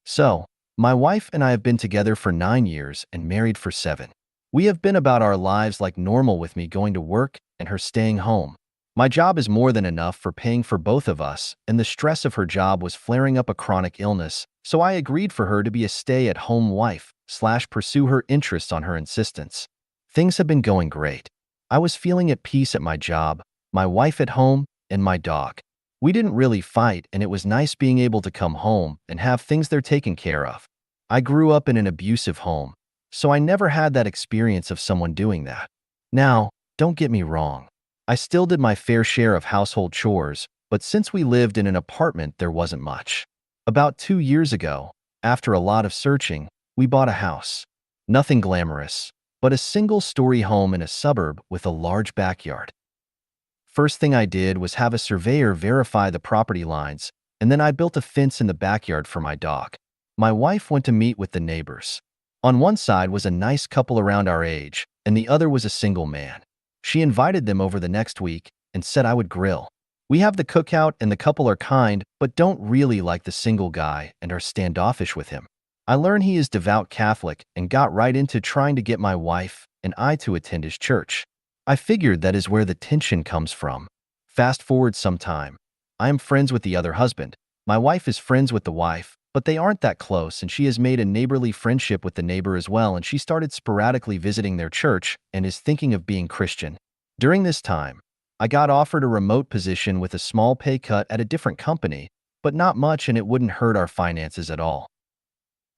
So, my wife and I have been together for 9 years and married for 7. We have been about our lives like normal with me going to work and her staying home. My job is more than enough for paying for both of us, and the stress of her job was flaring up a chronic illness, so I agreed for her to be a stay-at-home wife slash pursue her interests on her insistence. Things have been going great. I was feeling at peace at my job, my wife at home, and my dog. We didn't really fight, and it was nice being able to come home and have things they're taken care of. I grew up in an abusive home, so I never had that experience of someone doing that. Now, don't get me wrong. I still did my fair share of household chores, but since we lived in an apartment, there wasn't much. About 2 years ago, after a lot of searching, we bought a house. Nothing glamorous, but a single-story home in a suburb with a large backyard. First thing I did was have a surveyor verify the property lines, and then I built a fence in the backyard for my dog. My wife went to meet with the neighbors. On one side was a nice couple around our age, and the other was a single man. She invited them over the next week and said I would grill. We have the cookout and the couple are kind, but don't really like the single guy and are standoffish with him. I learned he is devout Catholic and got right into trying to get my wife and I to attend his church. I figured that is where the tension comes from. Fast forward some time. I am friends with the other husband. My wife is friends with the wife, but they aren't that close, and she has made a neighborly friendship with the neighbor as well, and she started sporadically visiting their church and is thinking of being Christian. During this time, I got offered a remote position with a small pay cut at a different company, but not much, and it wouldn't hurt our finances at all.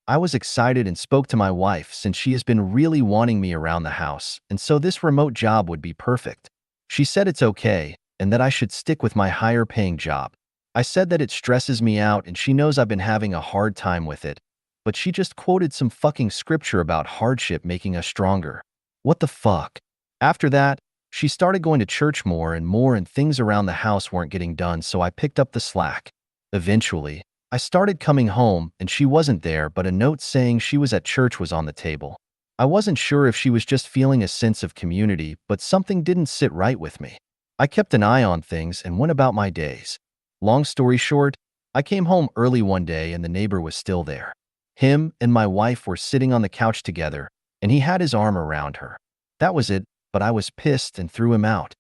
I was excited and spoke to my wife since she has been really wanting me around the house, and so this remote job would be perfect. She said it's okay and that I should stick with my higher paying job. I said that it stresses me out and she knows I've been having a hard time with it, but she just quoted some fucking scripture about hardship making us stronger. What the fuck? After that, she started going to church more and things around the house weren't getting done, so I picked up the slack. Eventually, I started coming home and she wasn't there, but a note saying she was at church was on the table. I wasn't sure if she was just feeling a sense of community, but something didn't sit right with me. I kept an eye on things and went about my days. Long story short, I came home early one day and the neighbor was still there. Him and my wife were sitting on the couch together, and he had his arm around her. That was it, but I was pissed and threw him out.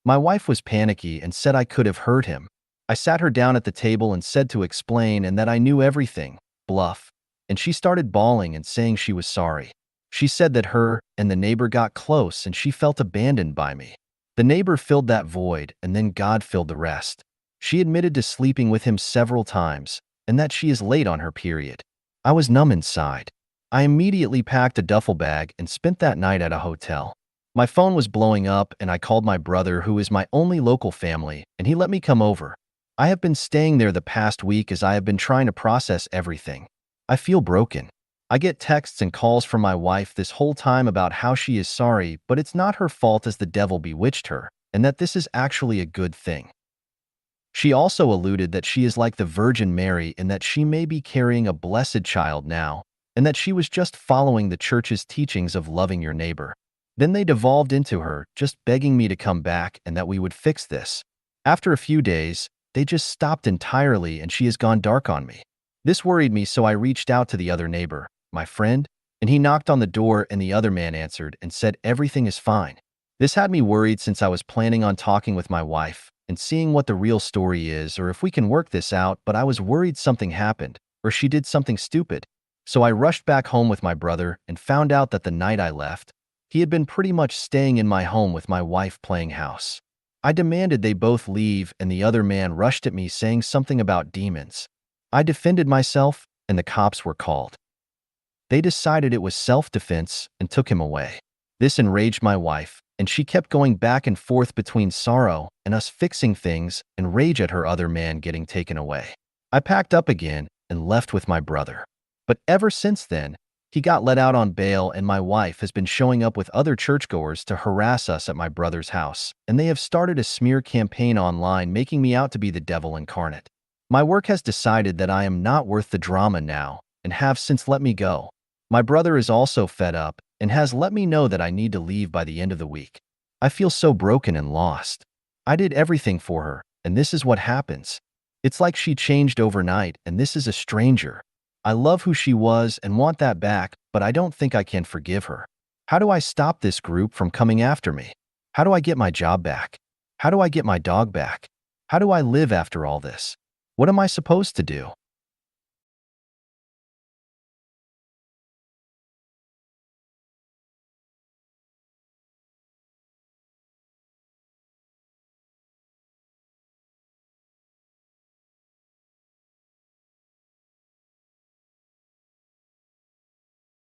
My wife was panicky and said I could have hurt him. I sat her down at the table and said to explain and that I knew everything, bluff, and she started bawling and saying she was sorry. She said that her and the neighbor got close and she felt abandoned by me. The neighbor filled that void and then God filled the rest. She admitted to sleeping with him several times and that she is late on her period. I was numb inside. I immediately packed a duffel bag and spent that night at a hotel. My phone was blowing up and I called my brother, who is my only local family, and he let me come over. I have been staying there the past week as I have been trying to process everything. I feel broken. I get texts and calls from my wife this whole time about how she is sorry, but it's not her fault as the devil bewitched her, and that this is actually a good thing. She also alluded that she is like the Virgin Mary and that she may be carrying a blessed child now, and that she was just following the church's teachings of loving your neighbor. Then they devolved into her just begging me to come back and that we would fix this. After a few days, they just stopped entirely and she has gone dark on me. This worried me, so I reached out to the other neighbor, my friend, and he knocked on the door and the other man answered and said everything is fine. This had me worried since I was planning on talking with my wife and seeing what the real story is or if we can work this out, but I was worried something happened or she did something stupid. So I rushed back home with my brother and found out that the night I left, he had been pretty much staying in my home with my wife playing house. I demanded they both leave and the other man rushed at me saying something about demons. I defended myself and the cops were called. They decided it was self-defense and took him away. This enraged my wife, and she kept going back and forth between sorrow and us fixing things and rage at her other man getting taken away. I packed up again and left with my brother. But ever since then, he got let out on bail and my wife has been showing up with other churchgoers to harass us at my brother's house, and they have started a smear campaign online making me out to be the devil incarnate. My work has decided that I am not worth the drama now and have since let me go. My brother is also fed up and has let me know that I need to leave by the end of the week. I feel so broken and lost. I did everything for her, and this is what happens. It's like she changed overnight and this is a stranger. I love who she was and want that back, but I don't think I can forgive her. How do I stop this group from coming after me? How do I get my job back? How do I get my dog back? How do I live after all this? What am I supposed to do?